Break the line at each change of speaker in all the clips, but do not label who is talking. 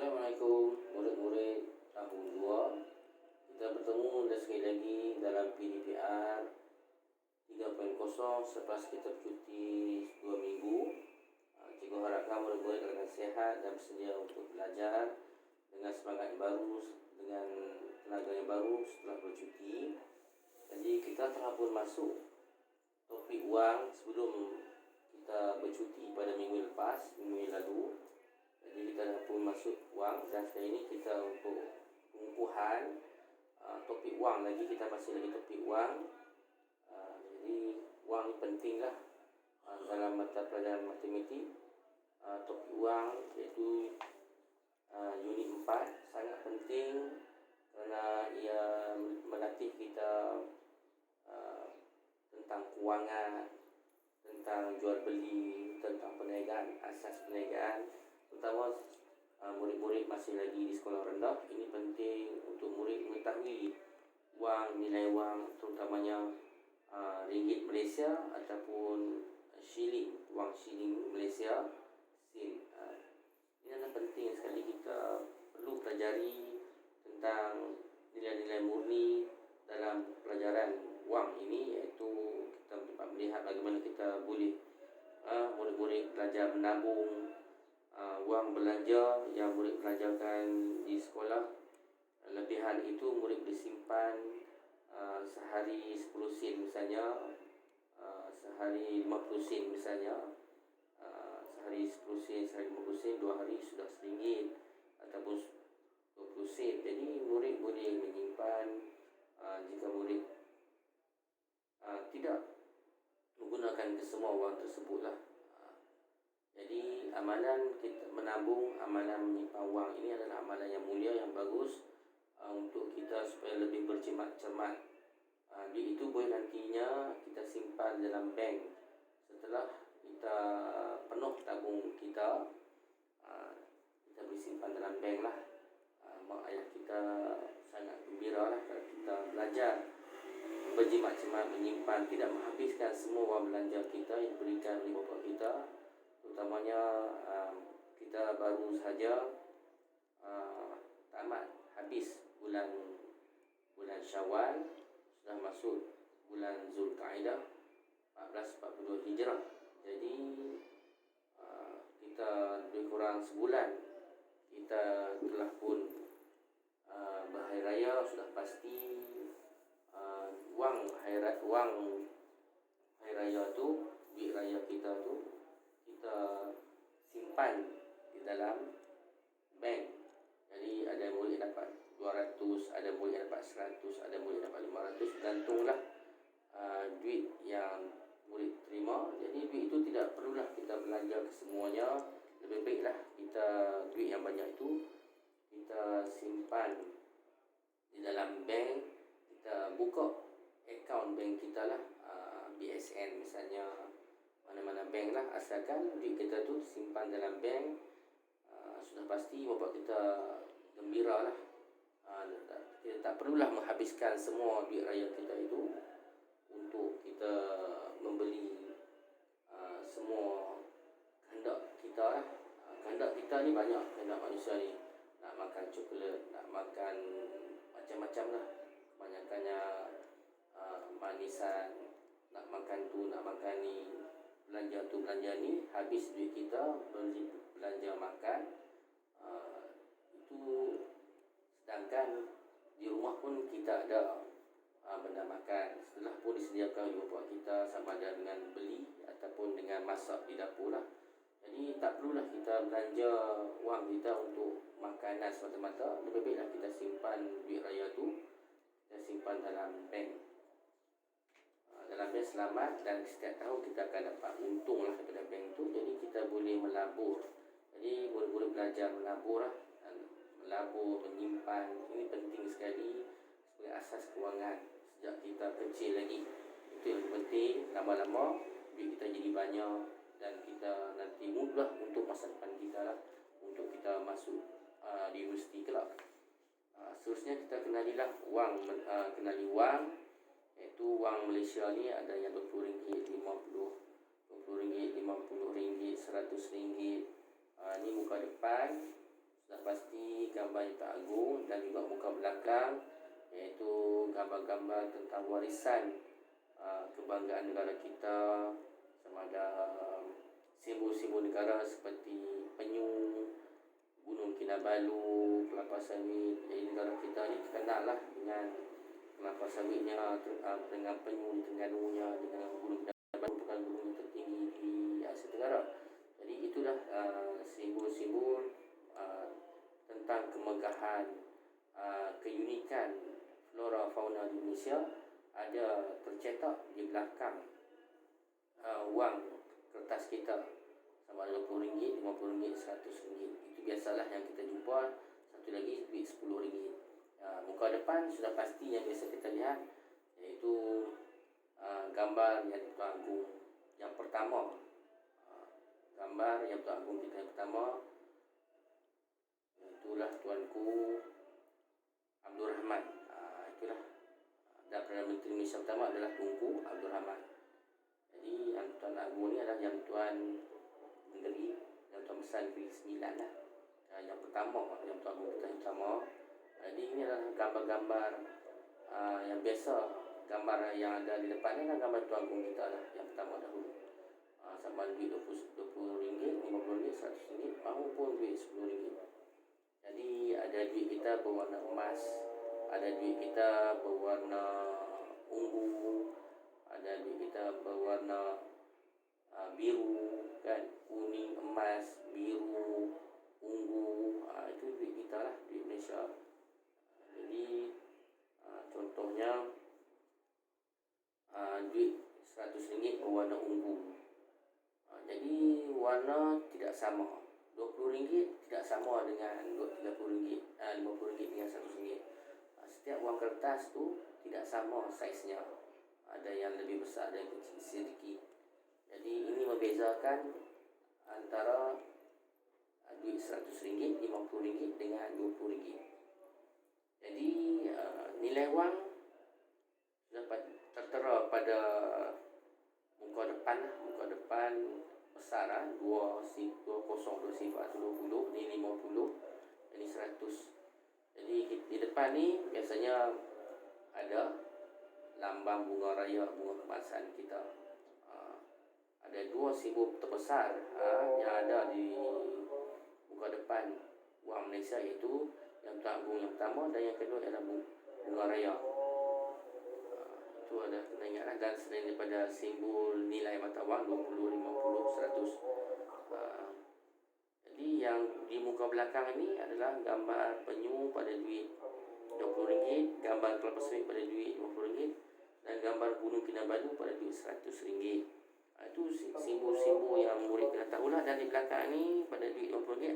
Assalamualaikum murid-murid tahun 2. Kita bertemu dan sekali lagi dalam PDPR 3.0 selepas kita bercuti 2 minggu. Cikgu harapkan murid-murid akan sihat dan bersedia untuk belajar dengan semangat yang baru, dengan tenaga yang baru setelah bercuti. Jadi kita telah pun masuk topik wang sebelum kita bercuti pada minggu lepas, minggu lalu. Jadi kita dah pun masuk wang, dan sekarang ini kita untuk pengukuhan topik wang lagi, kita masih lagi topik wang. Jadi wang ni penting lah dalam mata pelajaran matematik. Topik wang iaitu unit 4 sangat penting kerana ia melatih kita tentang kewangan, tentang jual beli, tentang perniagaan, asas perniagaan. Terutama murid-murid masih lagi di sekolah rendah, ini penting untuk murid mengetahui wang, nilai wang, terutamanya ringgit Malaysia ataupun shilling, wang shilling Malaysia, sin. Ini adalah penting sekali, kita perlu pelajari tentang nilai-nilai murni dalam pelajaran wang ini, iaitu kita melihat bagaimana kita boleh murid-murid belajar menabung wang belanja yang murid belajarkan di sekolah. Lebihan itu murid disimpan sehari 10 sen misalnya, sehari 50 sen misalnya, sehari 10 sen, sehari 50 sen, 2 hari sudah RM1 ataupun 20 sen. Jadi murid boleh menyimpan jika murid tidak menggunakan kesemua wang tersebutlah. Jadi amalan kita menabung, amalan menyimpan wang ini adalah amalan yang mulia, yang bagus untuk kita supaya lebih bercermat-cermat. Duit itu boleh nantinya kita simpan dalam bank. Setelah kita penuh tabung kita, kita boleh simpan dalam bank lah. Mak ayah kita sangat gembira lah kalau kita belajar berjimat-jimat menyimpan, tidak menghabiskan semua wang belanja kita yang diberikan oleh bapa kita. Terutamanya kita baru saja tamat habis bulan Syawal, sudah masuk bulan Zulkaidah 1442 Hijrah. Jadi kita lebih kurang sebulan kita telah pun berhari raya. Sudah pasti wang hari raya tu, duit raya kita tu kita simpan di dalam bank. Jadi ada murid dapat 200, ada murid dapat 100, ada murid dapat 500, gantunglah duit yang murid terima. Jadi duit itu tidak perlulah kita belanja kesemuanya. Lebih baiklah kita duit yang banyak itu kita simpan di dalam bank. Kita buka akaun bank kita lah, BSN misalnya, mana-mana bank lah, asalkan duit kita tu simpan dalam bank. Sudah pasti bapak kita gembira lah. Kita tak perlulah menghabiskan semua duit raya kita itu untuk kita membeli semua kehendak kita lah. Kehendak kita ni banyak, kehendak manusia ni. Nak makan coklat, nak makan macam-macam lah. Kebanyakannya manisan, nak makan tu, nak makan ni, belanja tu, belanja ni. Habis duit kita beli belanja makan. Itu sedangkan di rumah pun kita ada benda makan. Setelah pun disediakan oleh bapa kita, sama ada dengan beli ataupun dengan masak di dapur lah. Jadi tak perlulah kita belanja wang kita untuk makanan semata-mata. Lebih baiklah kita simpan duit raya tu, kita simpan dalam bank. Dalam bank selamat, dan setiap tahun kita akan dapat untung lah daripada bank tu. Jadi kita boleh melabur. Jadi boleh belajar melabur lah. Melabur, menyimpan, ini penting sekali sebagai asas kewangan sejak kita kecil lagi. Itu yang penting. Lama-lama duit kita jadi banyak dan kita nanti mudah untuk masa depan kita lah, untuk kita masuk di universiti kelak. Seterusnya kita kenalilah wang, kenali wang, iaitu wang Malaysia ni ada yang RM20, RM50, RM50, RM50, RM100. Ni muka depan. sudah pasti gambar Yang Tuan Agong dan juga muka belakang, iaitu gambar-gambar tentang warisan kebanggaan negara kita, sama ada simbol-simbol negara seperti penyu, Gunung Kinabalu, kelapa sawit. Jadi negara kita ni terkenal lah dengan kelapa sawitnya, dengan penyu di Terengganu-nya, dengan Gunung Kinabalu merupakan gunung tertinggi di Asia Tenggara. Jadi itulah simbol-simbol tentang kemegahan, keunikan flora fauna di Indonesia ada tercetak di belakang wang kertas kita, sama ada RM20, RM50, RM100. Itu biasalah yang kita jumpa. Satu lagi duit RM10. Muka depan sudah pasti yang biasa kita lihat, iaitu gambar Yang Tuan Agong yang pertama. Gambar Yang Tuan Agong kita yang pertama, itulah Tuanku Abdul Rahman. Itulah, dan Perdana Menteri Malaysia pertama adalah Tunku Abdul Rahman. Jadi Yang Tuan Agong ni adalah Yang Tuan Negeri, Yang Tuan Besar Negeri 9 lah. Yang pertama, Yang Tuan Agong kita yang pertama. Jadi ini adalah gambar-gambar yang biasa. Gambar yang ada di depan ni adalah gambar Tuan Agong kita lah, yang pertama dahulu. Sama duit RM20, RM50, RM100 maupun duit RM10. Jadi ada duit kita berwarna emas, ada duit kita berwarna ungu, ada duit kita berwarna biru kan, kuning, emas, biru, ungu. Itu duit kita lah, duit Malaysia. Jadi contohnya duit RM100 berwarna ungu. Jadi warna tidak sama. RM20 tidak sama dengan RM30, RM50 dengan RM100. Setiap wang kertas tu tidak sama saiznya. Ada yang lebih besar, ada yang kecil sedikit. Jadi ini membezakan antara duit RM100, RM50 dengan RM20. Jadi nilai wang dapat tertera pada muka depan besar, 2020 ni 50, ini 100. Jadi di depan ni biasanya ada lambang bunga raya, bunga kebangsaan kita. Ada dua simbol terbesar yang ada di muka depan wang Malaysia, iaitu Yang Tuan Agong yang pertama dan yang kedua adalah bunga raya. Itu ada kena ingatlah. Dan selain daripada simbol nilai mata wang 20, 50, 100. Jadi yang di muka belakang ni adalah gambar penyu pada duit RM20, gambar kelapa sawit pada duit RM50, dan gambar Gunung Kinabalu pada duit RM100. Itu simbol-simbol yang murid kena tahulah. Dan di belakang ni pada duit RM50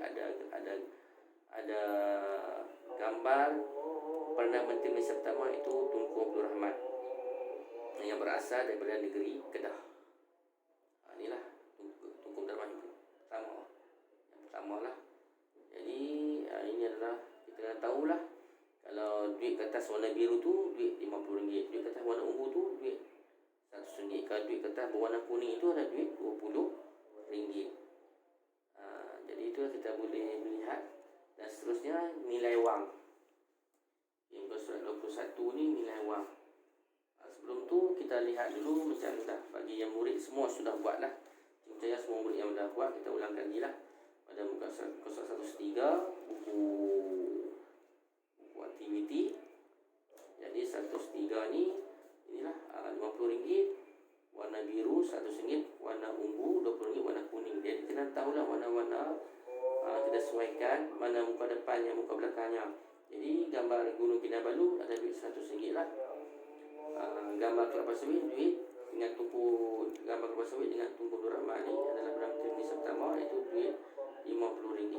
ada gambar Perdana Menteri Malaysia pertama, itu Tunku Abdul Rahman, yang berasal daripada negeri Kedah. Inilah Tunku Abdul Rahman itu yang pertama lah. Jadi ini adalah kita kena tahulah, kalau duit kertas warna biru tu duit RM50, duit kertas warna ungu tu duit RM100. Kalau duit kertas berwarna kuning itu ada duit RM20. Jadi itu kita boleh melihat. Dan seterusnya nilai wang. Yang surat 21 ni nilai wang. Sebelum tu kita lihat dulu macam dah, bagi yang murid semua sudah buat lah. Saya percaya semua murid yang dah buat, kita ulang lagi lah. Pada muka surat 113 buku aktiviti. Jadi 103 ni inilah RM50, warna biru RM100, warna ungu RM20, warna kuning. Jadi kena tahulah warna-warna, kita sesuaikan mana muka depannya, muka belakangnya. Jadi gambar Gunung Kinabalu ada duit RM100 lah. Gambar kelapa sawit duit dengan Tunku, gambar kelapa sawit dengan Tunku Abdul Rahman ni adalah Perdana Menteri Malaysia pertama, itu duit RM50.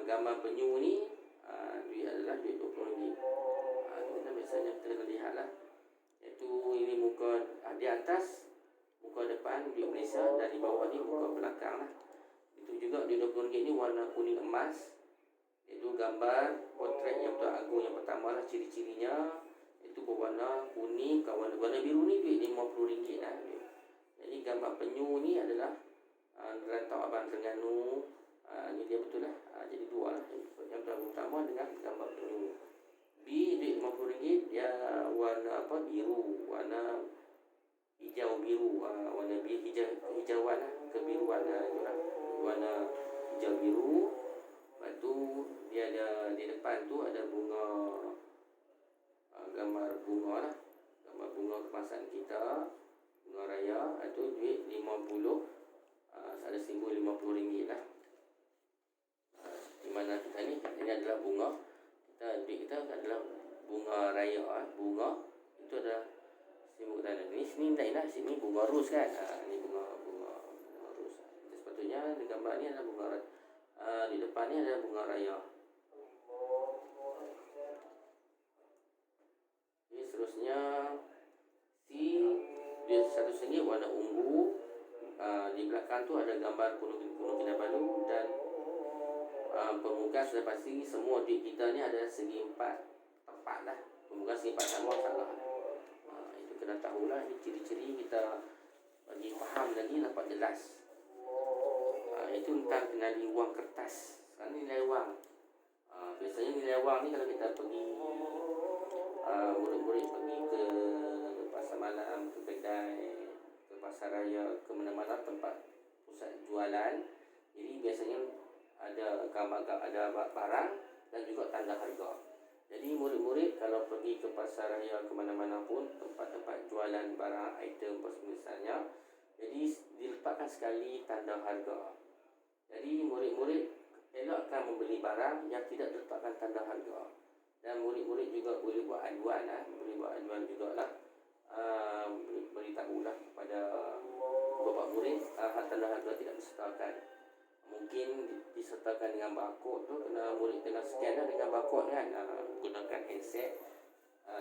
Gambar penyu ni duit adalah duit RM20. Kita biasanya kita kena lihat lah. Iaitu ini muka di atas muka depan duit Malaysia, dan di bawah ni muka belakang lah. Itu juga duit RM20 ni warna kuning emas, iaitu gambar potret Yang Tuan Agong yang pertama lah. Ciri-cirinya itu berwarna kuning, warna biru ni duit RM50 lah. Jadi gambar penyu ni adalah Rantau Abang Terengganu. Ni dia betul lah. Jadi ada dua lah. Yang utama dengan gambar penyu. B, duit RM50 dia warna biru, warna hijau biru, warna hijauan lah, kebiruan lah, warna hijau biru. Lepas tu dia ada di depan tu ada bunga, gambar bunga lah, gambar bunga kemasan kita, bunga raya. Itu duit 50, ada simbol RM50 lah. Di mana kita ni adalah bunga. Duit kita adalah bunga raya, bunga itu adalah simbol dana. Ni sini lain lah, sini bunga ros kan. Ni bunga ros. Sepatutnya di gambar ni adalah bunga raya. Di depan ni adalah bunga raya. Jadi seterusnya C, dia RM100 warna ungu. Di belakang tu ada gambar Gunung Kinabalu dan permukaan sudah pasti semua duit kita ni ada segi empat tepat lah. Permukaan segi empat sama salah. Itu kena tahulah. Ini ciri-ciri kita bagi faham lagi dapat jelas. Itu tentang kenali wang kertas. Sekarang ni nilai wang. Biasanya nilai wang ni kalau kita pergi murid-murid pergi ke pasar malam, ke kedai, ke pasar raya, ke mana-mana tempat pusat jualan. Jadi biasanya ada gambar, ada barang dan juga tanda harga. Jadi murid-murid kalau pergi ke pasar raya, ke mana-mana pun tempat-tempat jualan barang, item misalnya, jadi diletakkan sekali tanda harga. Jadi murid-murid elakkan membeli barang yang tidak diletakkan tanda harga. Dan murid-murid juga boleh buat aduan jugalah, beritahulah kepada bapa murid tanda harga tidak disertakan. Mungkin disertakan dengan barcode tu, murid kena scan lah dengan barcode kan, gunakan handset.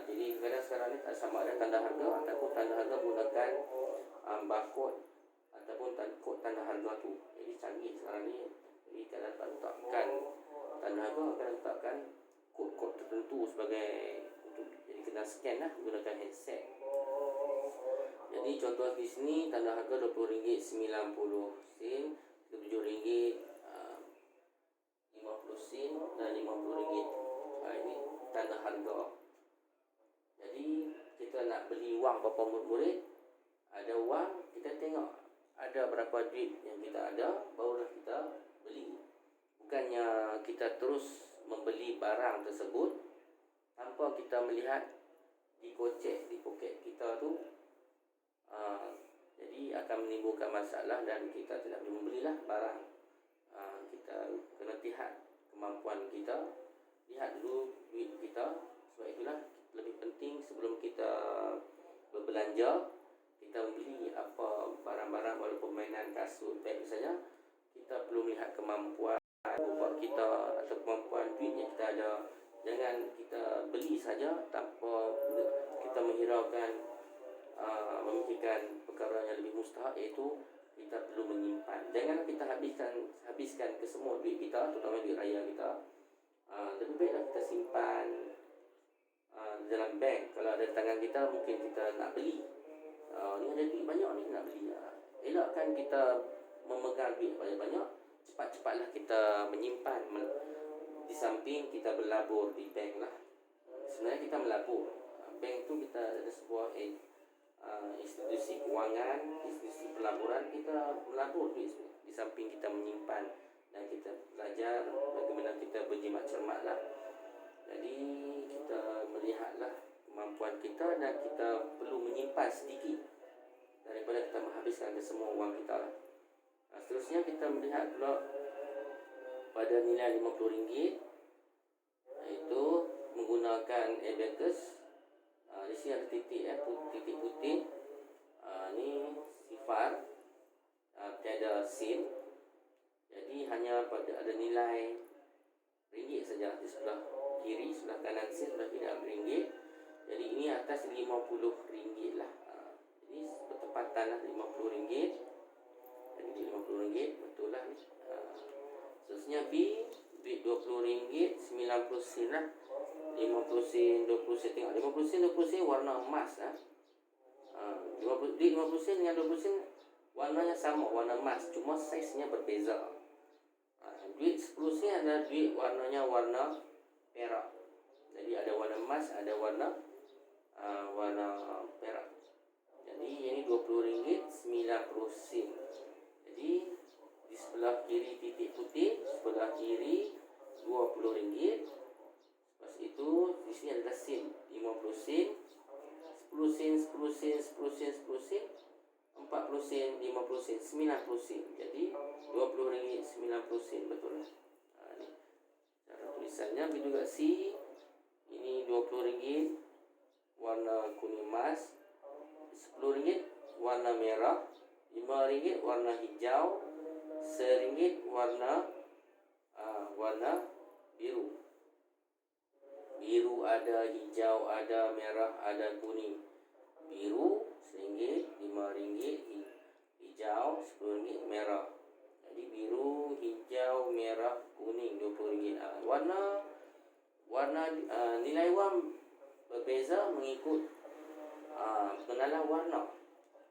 Jadi kadang sekarang ni tak sama ada tanda harga ataupun tanda harga menggunakan barcode ataupun kod tanda harga tu. Jadi canggih sekarang ni. Jadi kalau tak letakkan tanda harga, akan letakkan kod-kod tertentu sebagai untuk, jadi kena scan lah menggunakan handset. Jadi contoh di sini tanda harga RM20.90, RM7, 50 sen dan RM50. Ini tanda harga. Jadi kita nak beli wang berapa murid, ada wang, kita tengok ada berapa duit yang kita ada, barulah kita beli. Bukannya kita terus membeli barang tersebut tanpa kita melihat dikocek di poket kita tu. Jadi akan menimbulkan masalah dan kita tidak boleh membelilah barang. Kita kena lihat kemampuan kita, lihat dulu duit kita. Sebab itulah lebih penting sebelum kita berbelanja, kita membeli apa barang-barang, walaupun mainan, kasut, beg misalnya, kita perlu melihat kemampuan buat kita atau kemampuan duit yang kita ada. Jangan kita beli saja tanpa kita menghiraukan memikirkan perkara yang lebih mustahak, iaitu kita perlu menyimpan. Janganlah kita habiskan ke semua duit kita, terutama duit raya kita. Lebih baiklah kita simpan dalam bank. Kalau ada tangan kita, mungkin kita nak beli, ni ada duit banyak ni nak beli. Elakkan kita memegang duit banyak-banyak. Cepat-cepatlah kita menyimpan. Di samping kita berlabur di bank lah. Sebenarnya kita melabur. Bank tu kita ada sebuah institusi kewangan, institusi pelaburan. Kita melabur duit sebenarnya. Di samping kita menyimpan dan kita belajar bagaimana kita berjimat cermat lah. Jadi kita melihatlah kemampuan kita dan kita perlu menyimpan sedikit daripada kita menghabiskan semua wang kita lah. Seterusnya kita melihat pula pada nilai RM50, iaitu menggunakan abacus. Di sini ada titik titik putih. Ni sifar, tiada sen. Jadi hanya ada nilai ringgit saja di sebelah kiri, sebelah kanan sen, sebelah kiri ada ringgit. Jadi ini atas RM50 lah. Jadi bertepatan lah RM50. Jadi RM50 betul lah ni. Seterusnya B, duit RM20.90 lah. 50 sen, 20 sen. Tengok 50 sen, 20 sen warna emas lah. 50 sen dengan 20 sen warnanya sama, warna emas, cuma saiznya berbeza. duit 10 sen adalah duit warnanya warna perak. Jadi ada warna emas, ada warna perak. Jadi ini RM20.90. Jadi di sebelah kiri titik putih, sebelah kiri RM20. Lepas itu di sini adalah sen, 50 sen, 10 sen, 10 sen, 10 sen, 10 sen, 40 sen, 50 sen, 90 sen. Jadi RM20.90, betul lah. Ini cara tulisannya. Begitu juga C. Ini RM20 warna kuning emas, RM10 warna merah, RM5 warna hijau, RM1 warna biru. Biru ada, hijau ada, merah ada, kuning. Biru RM1, RM5, hijau RM10, merah. Jadi biru, hijau, merah, kuning RM20. Warna nilai wang berbeza mengikut pengenalan warna.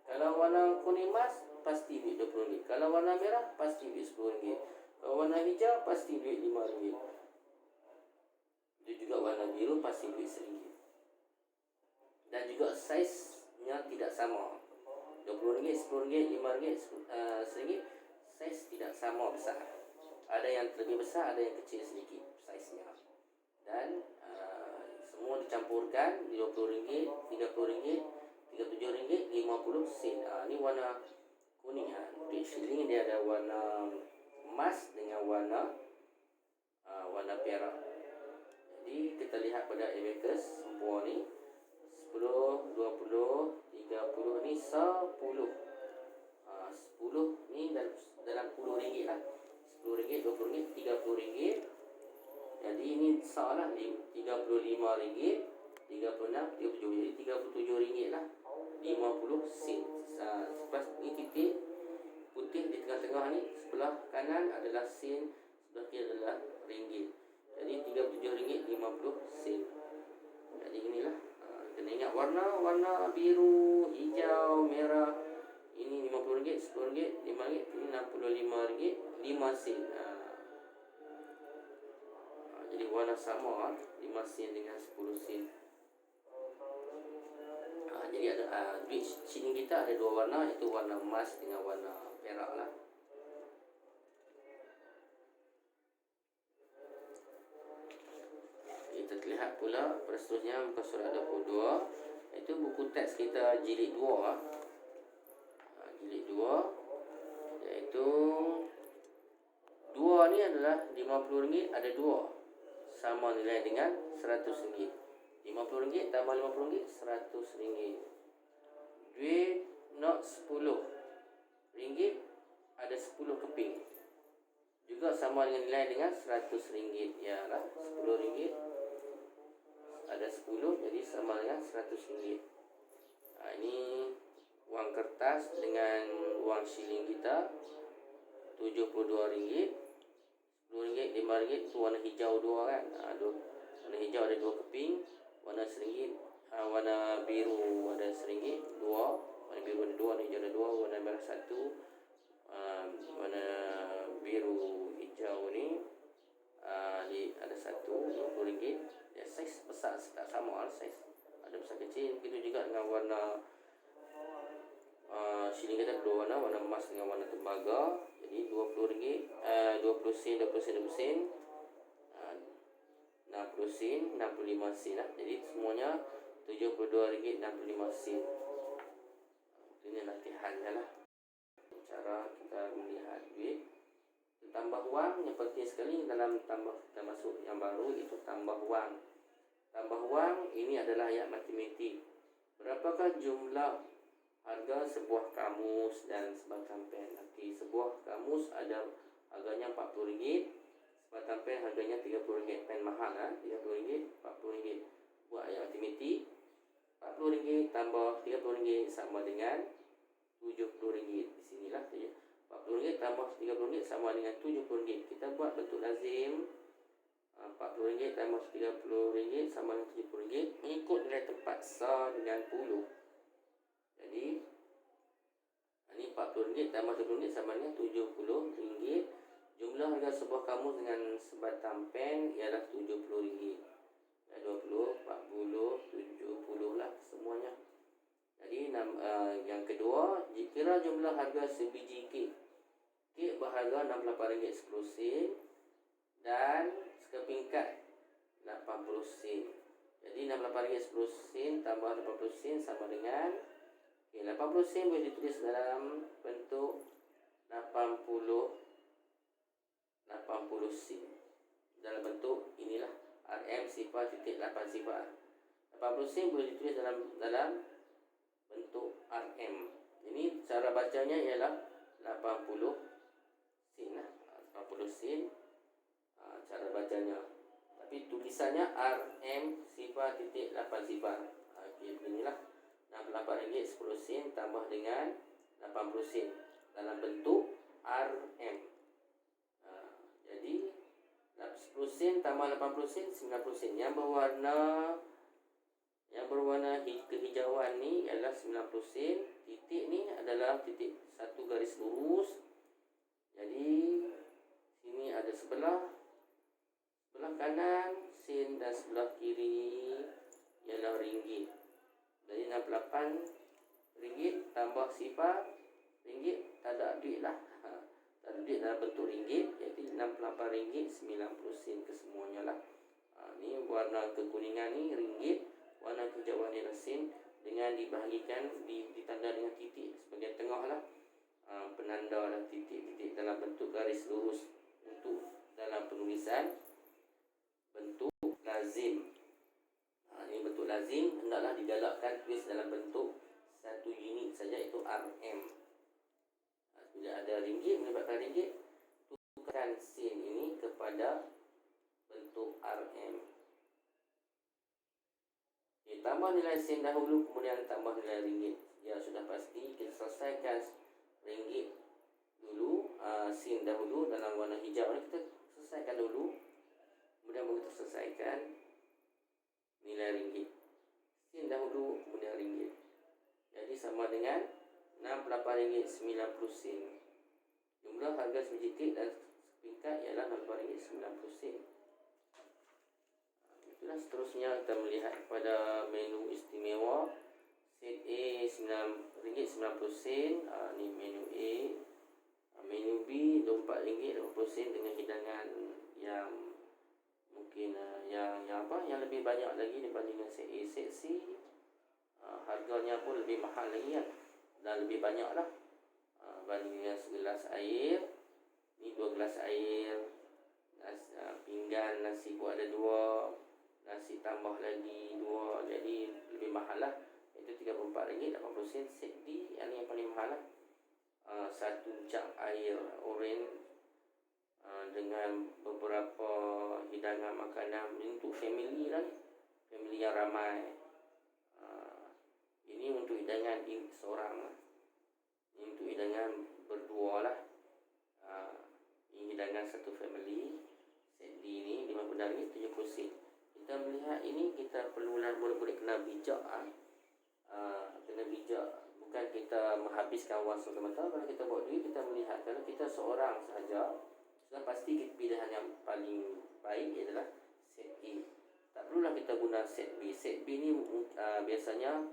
Kalau warna kuning emas pasti duit RM20. Kalau warna merah pasti duit RM10. Kalau warna hijau pasti duit RM5. Itu juga warna biru pasti duit RM1. Dan juga saiznya tidak sama. RM20, RM10, RM5, RM1, saiz tidak sama besar. Ada yang lebih besar, ada yang kecil sedikit saiznya. Dan semua dicampurkan RM20, RM30, RM37, RM50. Ini warna kuning. Duit shilling dia ada warna emas dengan warna perak. Jadi kita lihat pada abacus semua ni 10, 20, 30 ni 10. 10 ni dalam RM10 lah. RM10, RM20, RM30. Jadi ini salah RM35, RM36, RM37. Jadi RM37 lah 50 sen. Lepas ni titik putih di tengah-tengah ni, sebelah kanan adalah sen, sebelah kiri adalah ringgit. Jadi RM37.50. Jadi inilah, kena ingat warna biru, hijau, merah. Ini RM50, RM10, RM5, ini RM65, 5 sen. Jadi warna sama, 5 sen dengan 10 sen. Jadi ada duit shilling kita ada dua warna, iaitu warna emas dengan warna perak lah. Kita lihat pula seterusnya muka surat 22, iaitu buku teks kita jilid 2. Jilid 2, iaitu 2 ni adalah RM50, ada 2 sama nilai dengan RM100. RM50 tambah RM50, RM100. Duit not RM10 ada 10 keping, juga sama dengan nilai dengan RM100. Ya lah, RM10 ada 10, jadi sama dengan RM100. Ini wang kertas dengan wang shilling kita RM72. RM10, RM5 tu warna hijau 2 kan. Warna hijau ada 2 keping. Warna RM1, warna biru ada RM1 2. Warna biru ada 2, warna hijau ada 2, warna merah 1. Warna biru hijau ni ada 1, RM20. Ya, saiz besar tak sama lah, saiz ada besar kecil. Begitu juga dengan warna shilling kita ada 2 warna, warna emas dengan warna tembaga. Jadi RM20, 20 sen, 20 sen, 20 sen, 60 sen, 65 sen lah. Jadi semuanya RM72.65. Ini latihannya lah, cara kita melihat duit. Tambah wang yang penting sekali dalam kita masuk yang baru, itu tambah wang. Tambah wang ini adalah ayat matematik. Berapakah jumlah harga sebuah kamus dan sebatang pen? Okey, sebuah kamus ada harganya RM40, sebatang pen harganya RM30. Pen mahal lah, RM30, RM40. Buat ayat matematik. RM40 tambah RM30 sama dengan RM70. Di sinilah RM40 tambah RM30 sama dengan RM70. Kita buat bentuk lazim. RM40 tambah RM30 sama dengan RM70, mengikut nilai tempat sah dengan puluh. Jadi ini RM40 tambah RM30 sama dengan RM70. Jumlah harga sebuah kamus dengan sebatang pen ialah RM70. 20, 40, 70 lah semuanya. Jadi yang kedua, jika jumlah harga sebiji kek. Kek berharga RM68.10 dan sekeping kad 80 sen. Jadi RM68.10 tambah 80 sen sama dengan 80 sen boleh ditulis dalam bentuk 80 sen. Dalam bentuk inilah RM sifar titik 8 sifar. 80 sen boleh ditulis dalam bentuk RM. Ini cara bacanya ialah 80 sen lah. 80 sen cara bacanya. Tapi tulisannya RM sifar titik 8 sifar. Okay, beginilah. RM68.10 tambah dengan 80 sen dalam bentuk RM. Jadi 10 sen tambah 80 sen 90 sen. Yang berwarna kehijauan ni adalah 90 sen. Titik ni adalah titik satu garis lurus. Jadi sini ada sebelah kanan sen dan sebelah kiri ialah ringgit. Jadi RM68 tambah sifar ringgit, tak ada duit lah. Tak ada duit dalam bentuk ringgit. Jadi RM68.90 kesemuanya lah. Ni warna kekuningan ni ringgit, warna kehijauan ni sen, dengan dibahagikan ditanda dengan titik sebagai tengah lah. Penanda lah titik-titik dalam bentuk garis lurus untuk dalam penulisan bentuk lazim. Ini bentuk lazim hendaklah digalakkan tulis dalam bentuk satu unit saja, iaitu RM. Bila ada ringgit, melibatkan ringgit, tukarkan sen ini kepada bentuk RM. Tambah nilai sen dahulu, kemudian tambah nilai ringgit. Ya, sudah pasti kita selesaikan ringgit dulu, sen dahulu dalam warna hijau ni kita selesaikan dulu. Kemudian kita selesaikan nilai ringgit. Sen dahulu, kemudian ringgit. Jadi sama dengan RM68.90. Jumlah harga sebiji kek dan sekeping kad ialah RM68.90. Itulah seterusnya kita melihat pada menu istimewa. Set A RM9.90. Ni menu A. Menu B RM24.20 dengan hidangan yang mungkin yang lebih banyak lagi dibandingkan set A. Set C harganya pun lebih mahal lagi kan, dan lebih banyak lah bandingkan segelas air. Ni 2 gelas air, pinggan nasi pun ada 2, nasi tambah lagi 2, jadi lebih mahal lah, itu RM34.80. Set D yang paling mahal lah, 1 jug air oren dengan beberapa hidangan makanan. Ini untuk family lah, family yang ramai. Ini untuk hidangan seorang lah. Ini untuk hidangan berdua lah. Ini hidangan satu family. Set D ni RM50.70. Kita melihat ini, kita perlulah boleh kena bijak. Kena bijak. Bukan kita menghabiskan wang semata-mata. Kalau kita buat duit, kita melihat. Kalau kita seorang sahaja, sudah pasti pilihan yang paling baik adalah set A. Tak perlulah kita guna set B. Set B ni biasanya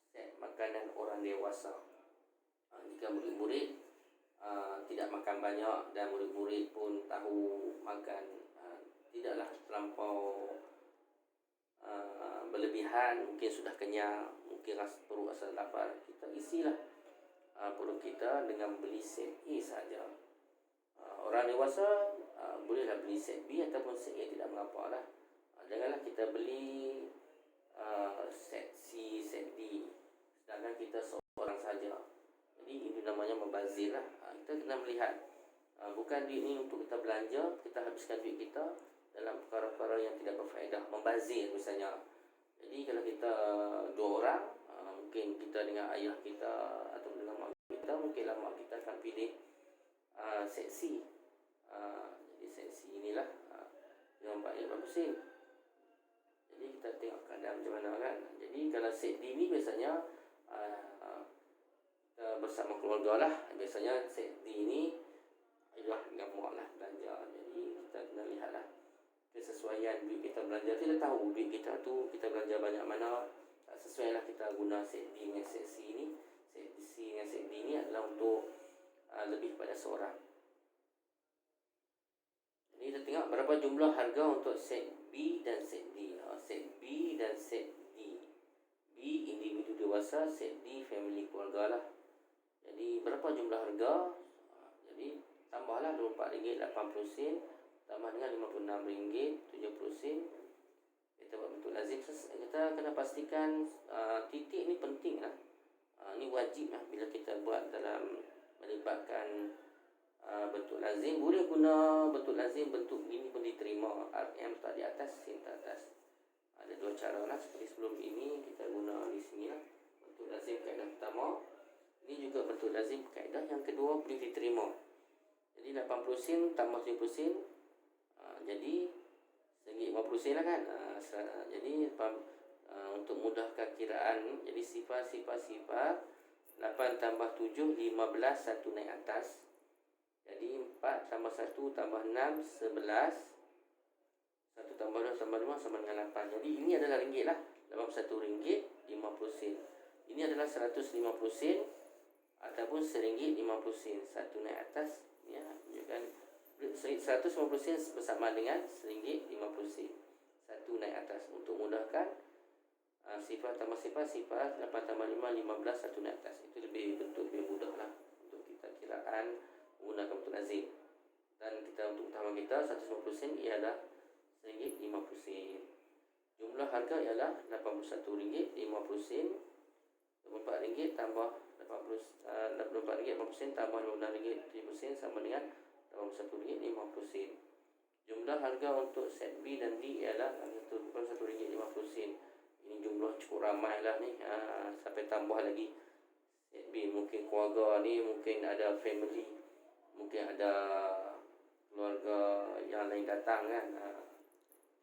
set makanan orang dewasa. Jika murid-murid tidak makan banyak dan murid-murid pun tahu makan tidaklah terlampau berlebihan, mungkin sudah kenyang, mungkin perut rasa lapar, kita isilah perut kita dengan beli set A saja. Orang dewasa bolehlah beli set B ataupun set A, tidak mengapa lah. Janganlah kita beli set C, set D, sedangkan kita seorang saja. Jadi itu namanya membazir lah. Kita kena melihat, bukan duit ni untuk kita belanja, kita habiskan duit kita dalam perkara-perkara yang tidak berfaedah, membazir misalnya. Jadi kalau kita 2 orang, mungkin kita dengan ayah kita atau dengan mak kita, mungkinlah mak kita akan pilih set C. Jadi set C inilah yang RM4.80. Jadi kita tengok keadaan macam mana kan. Jadi kalau set D ni biasanya kita bersama keluarga lah. Biasanya set D ni Yalah, gamuk lah belanja. Jadi kita kena lihatlah kesesuaian duit kita belanja. Kita tahu duit kita tu kita belanja banyak mana, tak sesuai lah kita guna set B dengan set C ni. Set C dengan set D ni adalah untuk lebih pada seorang. Jadi kita tengok berapa jumlah harga untuk set B dan set D. Set B dan set D. B individu dewasa, set D family keluarga lah. Jadi berapa jumlah harga? Jadi tambahlah RM24.80 tambah dengan RM56.70. Kita buat bentuk lazim. Kita kena pastikan titik ni penting lah. Ni wajib lah bila kita buat dalam melibatkan bentuk lazim. Boleh guna bentuk lazim bentuk ini pun diterima. RM tak di atas, sin tak atas. Ada dua cara lah. Seperti sebelum ini kita guna di sini lah. Bentuk lazim kaedah pertama. Ini juga bentuk lazim kaedah yang kedua boleh diterima. Jadi 80 sen tambah 70 sen, jadi RM1.50 lah kan. Jadi untuk mudahkan kiraan, jadi sifar 8 tambah 7 15, 1 naik atas. Jadi 4 tambah 1 tambah 6 11, 1 tambah 2 tambah 5 sama dengan 8. Jadi ini adalah ringgit lah, RM81.50. Ini adalah 150 sen ataupun RM1.50. 1 naik atas ya, kan 150 sen bersama dengan RM1.50. 1 naik atas. Untuk mudahkan, sifar tambah sifar 8 tambah 5 15, 1 naik atas. Itu bentuk lebih mudah lah untuk kita kiraan menggunakan bentuk lazim. Dan kita untuk utama kita 150 sen ialah RM1.50. Jumlah harga ialah RM81.50. RM24 tambah RM84.50 tambah RM56.70 sama dengan RM81.50. Jumlah harga untuk set B dan D ialah RM81.50. Ini jumlah cukup ramai lah ni. Sampai tambah lagi set B. Mungkin keluarga ni, mungkin ada family, mungkin ada keluarga yang lain datang kan.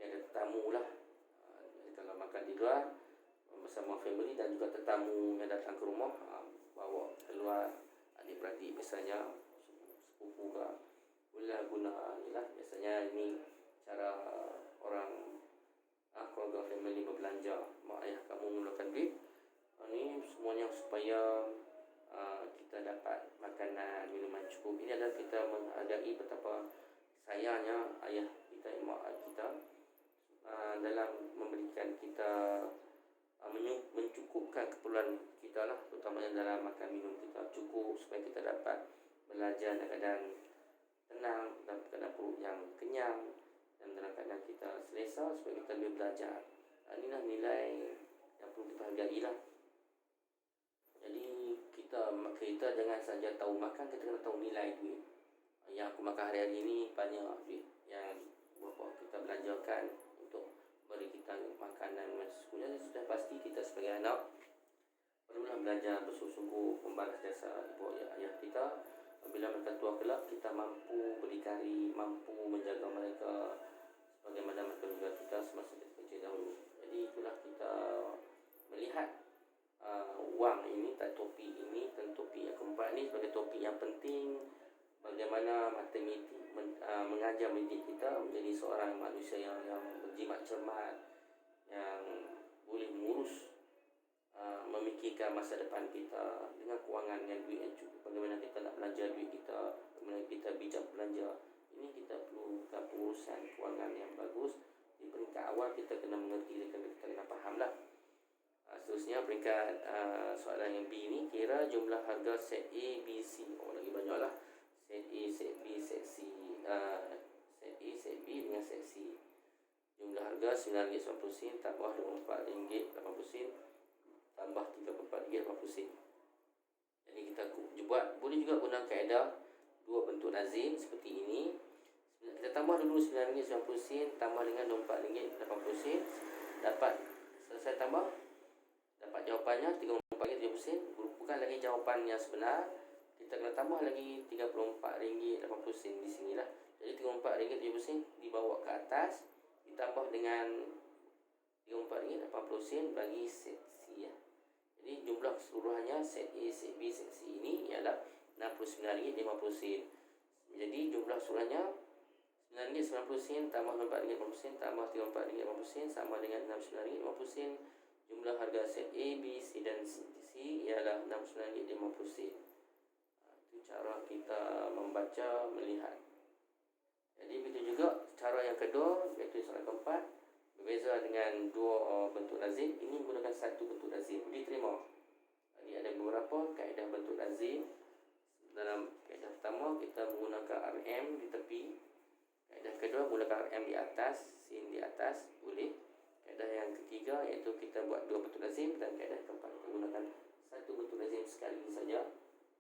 Ada tetamu lah. Kalau makan di luar bersama family dan juga tetamu yang datang ke rumah, bawa keluar adik-beradik misalnya, sepupu ke, bolehlah guna ni lah. Biasanya ini cara orang keluarga family berbelanja. Mak ayah kamu menggunakan duit ni semuanya supaya kita dapat makanan, minuman cukup. Ini adalah kita menghargai betapa sayangnya ayah kita, mak kita dalam memberikan kita mencukupkan keperluan kita lah, terutamanya dalam makan minum kita cukup supaya kita dapat belajar dalam keadaan tenang, dalam keadaan perut yang kenyang, dan dalam keadaan kita selesa supaya kita boleh belajar. Inilah nilai yang perlu kita hargai lah. Jadi kita jangan saja tahu makan, kita kena tahu nilai duit. Yang aku makan hari-hari ni banyak duit yang berapa kita belanjakan untuk beri kita makanan masa sekolah. Sudah pasti kita sebagai anak perlulah belajar bersungguh-sungguh membalas jasa ibu ayah kita. Bila mereka tua kelak, kita mampu berdikari, mampu menjaga mereka sebagaimana mereka juga kita semasa kita kecil dahulu. Jadi itulah kita melihat wang ini, topi ini dan topi yang keempat ni sebagai topi yang penting. Bagaimana matematik mengajar mendidik kita menjadi seorang manusia yang berjimat cermat, yang boleh mengurus, memikirkan masa depan kita dengan kewangan yang duit yang cukup. Bagaimana kita nak belanja duit kita, bagaimana kita bijak belanja. Ini kita perlukan pengurusan kewangan yang bagus. Di peringkat awal kita kena mengerti, kita kena faham lah. Seterusnya peringkat soalan yang B ni, kira jumlah harga set A, B, C. Lagi banyak lah. Set A, set B, set C. Set A, set B dengan set C. Jumlah harga RM9.90 tambah RM24.80 tambah RM34.80. Jadi kita buat, boleh juga guna kaedah dua bentuk lazim seperti ini. Kita tambah dulu RM9.90 tambah dengan RM24.80. Dapat, selesai tambah, dapat jawapannya RM34.70. Bukan lagi jawapan yang sebenar. Kita kena tambah lagi RM34.80 di sinilah. Jadi RM34.70 dibawa ke atas, ditambah dengan RM34.80 bagi set C ya. Jadi jumlah keseluruhannya set A, set B, set C ini ialah RM69.50. Jadi jumlah suratnya RM9.90 tambah RM4.50 tambah RM34.50 sama dengan RM69.50. Jumlah harga set A, B, C dan C ialah RM69.50. Itu cara kita membaca, melihat. Jadi begitu juga cara yang kedua, iaitu soalan keempat. Berbeza dengan dua bentuk lazim, ini menggunakan satu bentuk lazim. Diterima. Jadi ada beberapa kaedah bentuk lazim. Dalam kaedah pertama kita menggunakan RM di tepi. Kaedah kedua menggunakan RM di atas, sin di atas, boleh. Kaedah yang ketiga iaitu kita buat dua bentuk lazim, dan kaedah keempat kita gunakan satu bentuk lazim sekali saja.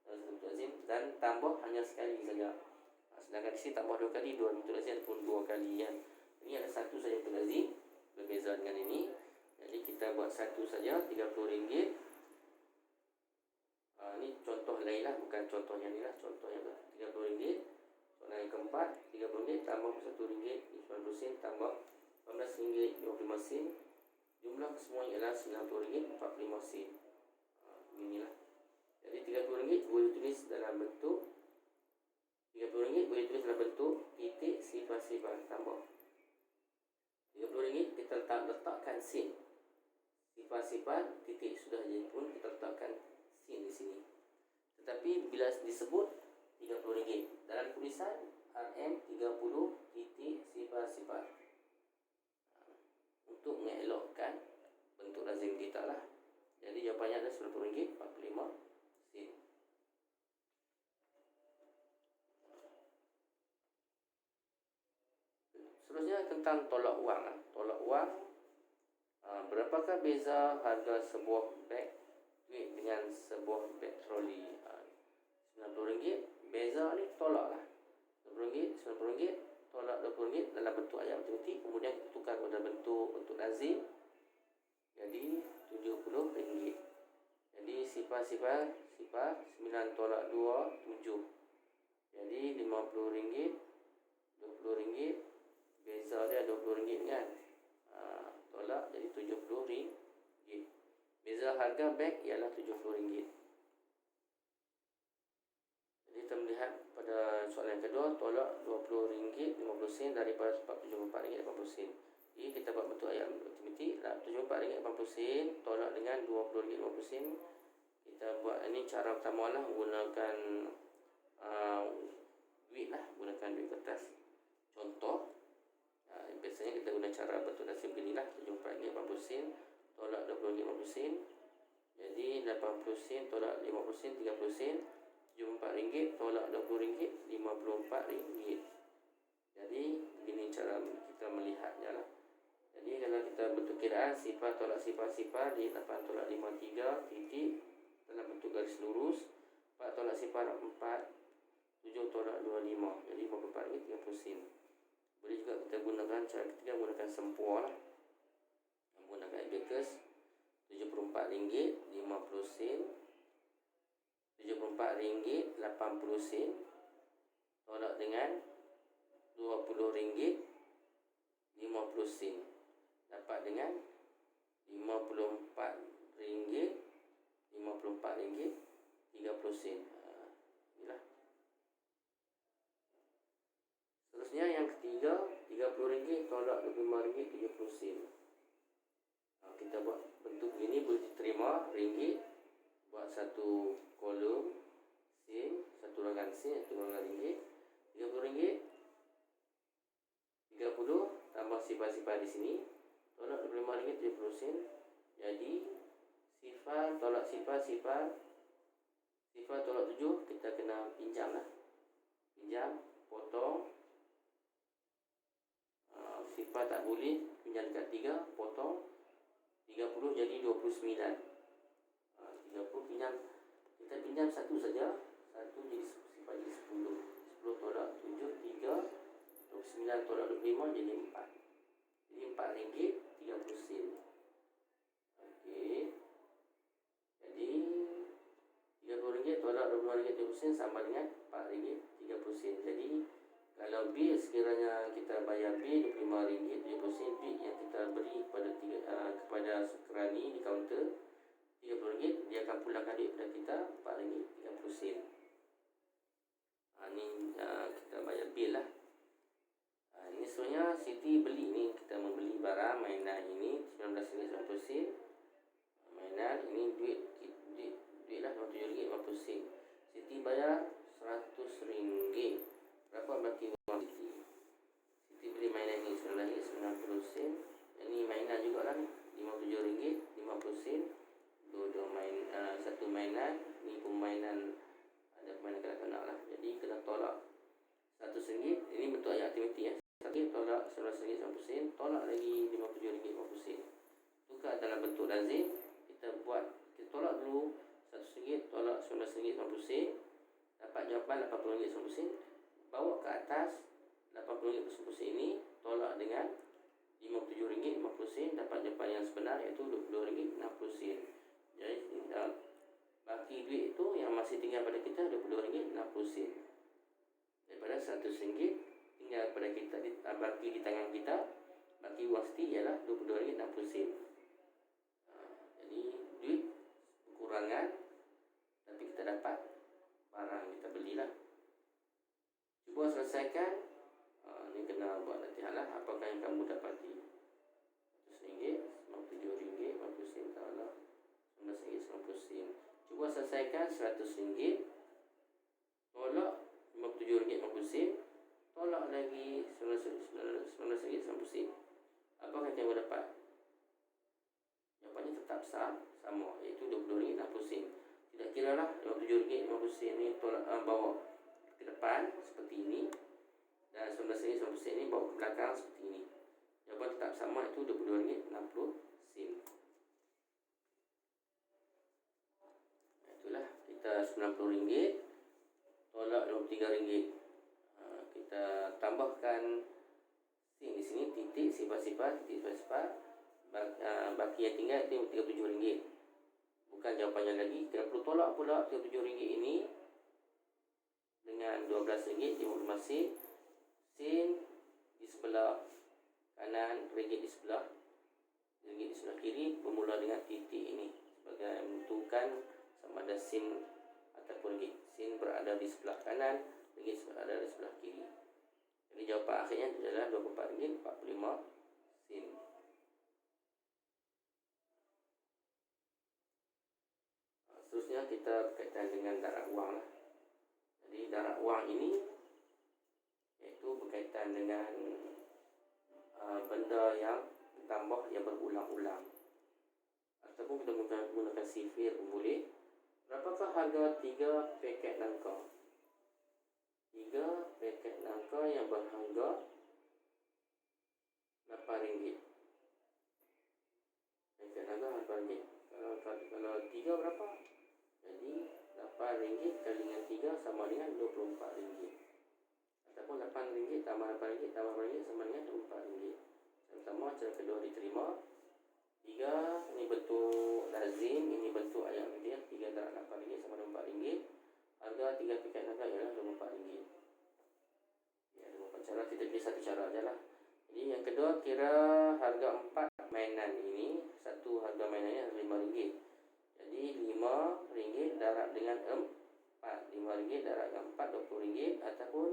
Satu bentuk lazim dan tambah hanya sekali saja. Sedangkan di sini tambah dua kali, dua bentuk lazim pun dua kali kan. Ini ada satu saja bentuk lazim, berbeza dengan ini. Jadi kita buat satu saja, RM30. Ini contoh lain lah, bukan contoh yang ni lah, contoh yang RM30. Soalan yang keempat, RM30 tambah RM1.90 tambah RM18.55. Jumlah kesemuanya ialah RM90.45. Inilah. Jadi RM30 boleh tulis dalam bentuk RM30 boleh tulis dalam bentuk titik sifar-sifar tambah. RM30 kita letakkan sin. Sifar-sifar titik sudah jadi pun kita letakkan sin di sini. Tetapi bila disebut RM30 dalam tulisan RM30 titik sifar-sifar, untuk mengelakkan bentuk lazim kita lah. Jadi jawapannya adalah RM10.45. Seterusnya tentang tolak wang. Tolak wang, berapakah beza harga sebuah beg duit dengan sebuah beg troli? RM90. Beza ni tolak lah. RM90 tolak RM20 dalam bentuk ayat matematik, kemudian kita tukar pada bentuk lazim, jadi RM70. Jadi sifar 9 tolak 2 7. Jadi RM50, RM20. Beza dia RM20 kan. Tolak jadi RM70. Beza harga beg ialah RM70. Jadi kita melihat pada soalan yang kedua, tolak RM20.50 daripada RM74.80. Jadi kita buat bentuk ayat matematik, RM74.80 tolak dengan RM20.50. Kita buat ini cara pertama lah, menggunakan duit lah, gunakan duit kertas. Contoh, biasanya kita guna cara bentuk lazim begini lah. RM74.80 tolak RM20.50. Jadi RM80 tolak RM50, RM30. RM4 tolak RM20, RM54. Jadi begini cara kita melihatnya lah. Jadi kalau kita bentuk kiraan sifar tolak sifar di 8 tolak 53 titik dalam bentuk garis lurus, 4 tolak sifar 4, 7 tolak 25, jadi RM54.30. Boleh juga kita gunakan cara ketiga, menggunakan sempua lah, menggunakan abacus. RM74.50, RM74.80 tolak dengan RM20.50 dapat dengan RM54.30. Inilah. Seterusnya yang ketiga, RM30 tolak RM25.70. Kita buat bentuk begini, boleh diterima ringgit. Buat satu kolom sin, satu rakan sin, satu rakan ringgit. RM30. 30 tambah sifar-sifar di sini, tolak RM25.70. Jadi sifar tolak sifar tolak 7, kita kena pinjam lah. Pinjam, potong. Sifar tak boleh, pinjam dekat 3, potong. 30 jadi 29. 30 pinjam, kita pinjam satu saja. Satu jadi sifar jadi 10. 10 tolak 7, 3. 29 tolak 25 jadi 4. Jadi RM4.30. Okey. Jadi RM30 tolak RM25.30 sama dengan RM4.30. Jadi kalau bil sekiranya kita bayar bil RM25.70, bil yang kita beri kepada kerani di kaunter RM30, dia akan pulangkan duit kepada kita RM4.30. Ini kita Maksudnya Siti beli ni, kita membeli barang mainan ini RM19.90. Mainan ini duit lah RM57.50. Siti bayar RM100. Berapa baki wang Siti? Siti beli mainan ini RM19.90. Ini mainan jugalah ni, RM57.50. Dua main, satu mainan. Ni permainan, ada permainan kanak-kanak lah. Jadi kena tolak RM100. Ini bentuk ayat aktiviti ya. Tolak RM19.90, tolak lagi RM57.50. Tukar dalam bentuk lazim. Kita tolak dulu RM100, tolak RM19.50, dapat jawapan RM80.90. Bawa ke atas RM80.90 ini, tolak dengan RM57.50, dapat jawapan yang sebenar iaitu RM20.60. Jadi baki duit itu yang masih tinggal pada kita RM20.60. Daripada RM100 tinggal pada kita, baki di tangan kita, baki wang Siti ialah RM22.60. Jadi duit kekurangan, tapi kita dapat barang kita belilah. Cuba selesaikan. Ni kena buat latihan lah. Apakah yang kamu dapati? RM100, RM57.50, tolak RM19.90. Cuba selesaikan RM100, tolak RM57.50, tolak lagi RM19.90. Apakah yang kamu dapat? Jawapannya tetap sama, iaitu RM22.60. Tidak kira lah RM57.50 ni tolak, bawa ke depan seperti ini, dan RM19.90 ni bawa ke belakang seperti ini. Jawapan tetap sama, iaitu RM22.60. Itulah, kita RM90, tolak RM23. Kita tambahkan sin di sini, titik sifar-sifar, baki yang tinggal itu RM37. Bukan jawapannya lagi. Kita perlu tolak pula RM37 ini dengan RM12.50. Sin di sebelah kanan, ringgit di sebelah kiri, bermula dengan titik ini sebagai menentukan sama ada sin ataupun ringgit. Sin berada di sebelah kanan, ringgit berada di sebelah kiri. Jadi jawapan akhirnya adalah RM24.45. Seterusnya kita berkaitan dengan darab wang lah. Jadi darab wang ini iaitu berkaitan dengan benda yang ditambah yang berulang-ulang, ataupun kita menggunakan sifir pun boleh. Berapakah harga 3 paket nangka? 3 paket nangka yang berharga RM8. Paket nangka RM8. Kalau 3 berapa? Jadi RM8 kali dengan 3 sama dengan RM24. Ataupun RM8 tambah RM8 tambah RM8 sama dengan RM24. Sama-sama cara kedua diterima. 3 ini bentuk lazim, ini bentuk ayat dia. 3 darab RM8 sama dengan RM4. Harga 3 paket nangka ialah RM24. Ya, ada beberapa cara, kita pilih satu cara saja lah. Jadi yang kedua, kira harga 4 mainan ini. Satu harga mainannya RM5. Jadi RM5 darab dengan 4. RM5 darab dengan 4, RM20. Ataupun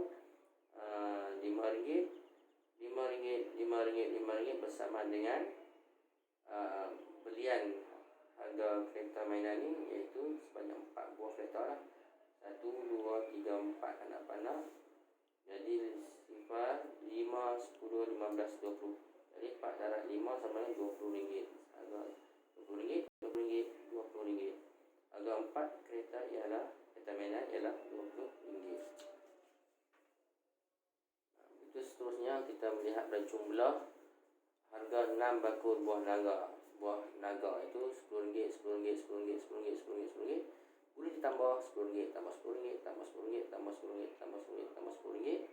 RM5 bersama dengan belian harga kereta mainan ini, iaitu sebanyak 4 buah kereta lah. 1, 2, 3, 4 anak panah. Jadi sifar 5, 10, 15, 20. Jadi 4 darab 5 sama dengan RM20. Harga RM20, RM20, RM20. Harga 4 kereta mainan ialah RM20. Itu seterusnya kita melihat dari jumlah harga 6 bakul buah naga. Buah naga itu RM10, RM10, RM10, RM10, RM10. Boleh ditambah RM10, tambah RM10, tambah RM10, tambah RM10, tambah RM10, tambah RM10.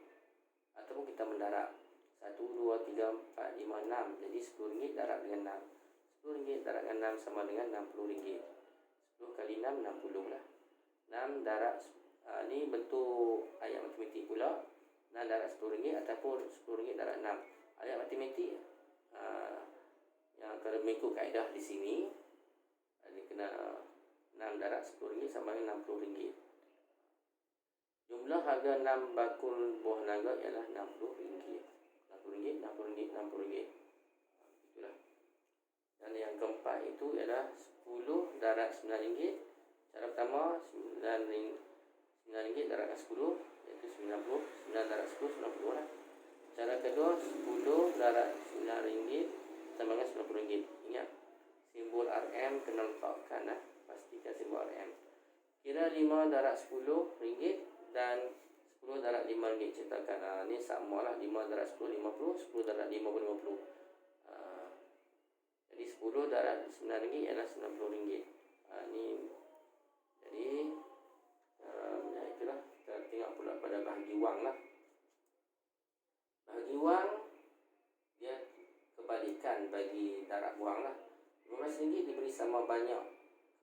Ataupun kita mendarab 1, 2, 3, 4, 5, 6. Jadi RM10 darab dengan 6. RM10 darab dengan 6 sama dengan RM60. 10 kali 6, 60 lah. 6 darab, ni bentuk ayat matematik pula. 6 darab RM10 ataupun RM10 darab 6. Ayat matematik yang kalau mengikut kaedah di sini, ini kena 6 darab RM10 sama dengan RM60. Jumlah harga 6 bakul buah naga ialah RM60. RM60 RM9. Cara pertama RM9 darabkan 10, iaitu 90. 9 darab 10, 90 lah. Cara kedua, 10 darab RM9 sama dengan RM90. Ingat, simbol RM kena letakkan lah. Pastikan simbol RM. Kira 5 darab RM10 dan 10 darab RM5 cetakan. Ni sama lah, 5 darab 10, 50. 10 darab 50, 50. Jadi 10 darab RM9 ialah RM90. Ni jadi itulah. Kita tengok pula pada bahagi wang lah. Bahagi wang dia kebalikan bagi darab wang lah. RM15 diberi sama banyak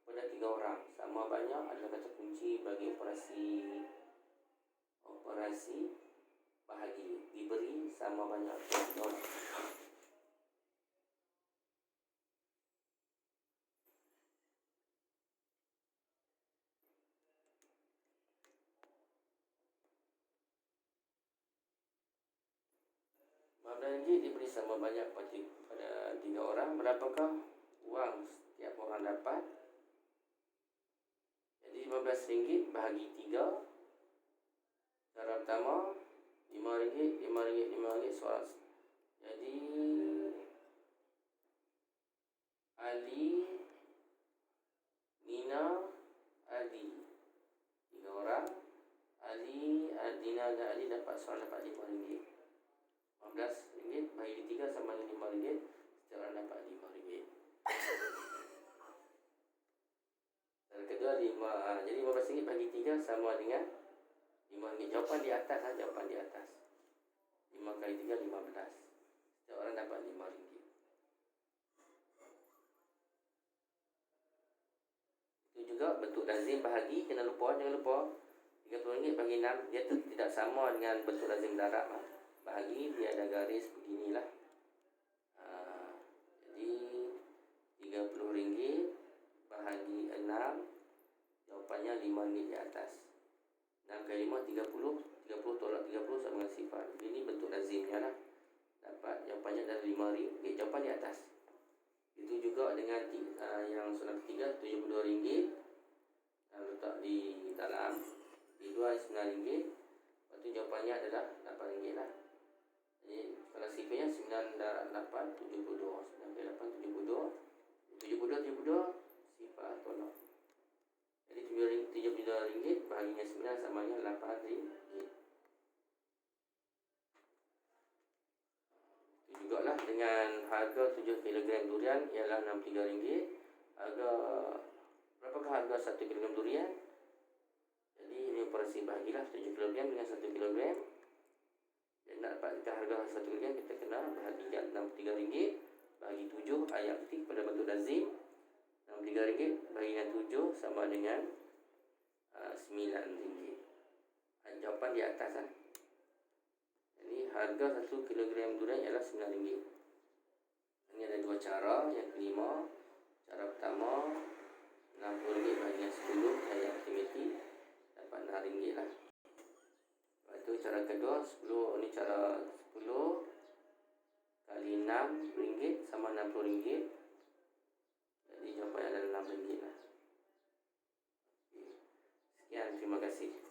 kepada 3 orang. Sama banyak adalah kata kunci bagi operasi bahagi. Diberi sama banyak 3 orang. RM15 diberi sama banyak pada 3 orang. Berapakah wang setiap orang dapat? Jadi RM15 bahagi 3. Cara pertama, RM5, RM5, soal. Jadi Ali, Nina, Adi, 3 orang. Ali, Nina dan Ali dapat RM5. RM15 bagi 3 sama dengan RM5. Setiap orang dapat RM5. Dan kedua, jadi RM15 bagi 3 sama dengan RM5. Jawapan di atas lah, jawapan di atas. 5 kali 3, 15. Setiap orang dapat RM5. Itu juga bentuk lazim bahagi. Jangan lupa RM30 bagi 6. Dia tidak sama dengan bentuk lazim darab lah. Bahagi dia ada garis beginilah. Jadi RM30 bahagi 6, jawapannya RM5 di atas. 6 kali 5, 30. 30 tolak 30 sama dengan sifar. Ini bentuk lazimnya lah. Dapat jawapannya dari RM5. Jawapan di atas. Itu juga dengan yang soalan ketiga, RM72. Letak di dalam. Di luar RM9. Lepas tu jawapannya adalah RM8 lah. Jadi kalau sifirnya 9 darab 8, 72. 9 kali 8, 72. 72 sifar tolak. Jadi RM72 bahaginya 9 sama dengan RM8. Itu jugalah dengan harga 7 kg durian ialah RM63. Berapakah harga 1 kg durian? Jadi ini operasi bahagilah 7 kg dengan 1 kg. Dan nak dapatkan harga 1 kg, kita kena bahagikan RM63 bagi 7. Ayat ketik pada bentuk lazim. RM63 bahagikan 7 sama dengan RM9. Jawapan di atas kan. Jadi harga 1 kg durian ialah RM9. Ini ada 2 cara. Yang kelima, cara pertama, RM60 bahagikan 10. Ayat matematik dapat RM6 lah. Itu cara kedua, 10. Ini cara 10 kali RM6 sama RM60. Jadi jawapannya adalah RM6 lah. Sekian, terima kasih.